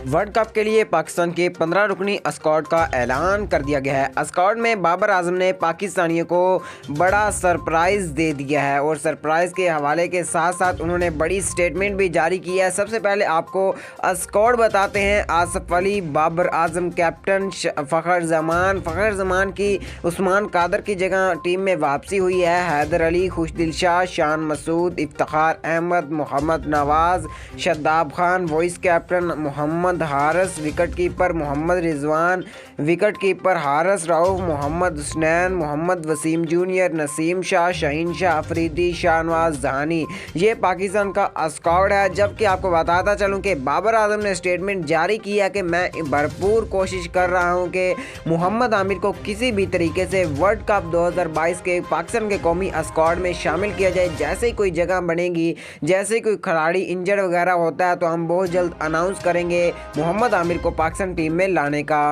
World cup के लिए पाकिस्तान के 15 रुकनी स्क्वाड का ऐलान कर दिया गया है। स्क्वाड में बाबर आजम ने पाकिस्तानियों को बड़ा सरप्राइज़ दे दिया है और सरप्राइज़ के हवाले के साथ साथ उन्होंने बड़ी स्टेटमेंट भी जारी की है। सबसे पहले आपको स्क्वाड बताते हैं। आसिफ अली, बाबर आजम कैप्टन, फ़खर ज़मान की उस्मान कादर की जगह टीम में वापसी हुई है। Haider Ali, Khushdil Shah, Shan Masood, Iftikhar Ahmed, Mohammad Nawaz, Shadab Khan vice captain, Mohammad Haris wicket keeper, Mohammad Rizwan wicket keeper, Haris Rauf, Mohammad Hasnain, Mohammad Wasim junior, Naseem Shah, Shaheen Shah Afridi, Shahnawaz Dahani, ये पाकिस्तान का स्क्वाड है। जबकि आपको बताता चलूं कि बाबर आजम ने स्टेटमेंट जारी किया कि मैं भरपूर कोशिश कर रहा हूं कि मोहम्मद आमिर को किसी भी तरीके से वर्ल्ड कप 2022 के पाकिस्तान के कौमी स्क्वाड में शामिल किया जाए। जैसे ही कोई जगह बनेगी, जैसे कोई खिलाड़ी इंजर्ड वगैरह होता है तो हम बहुत जल्द अनाउंस करेंगे मोहम्मद आमिर को पाकिस्तान टीम में लाने का।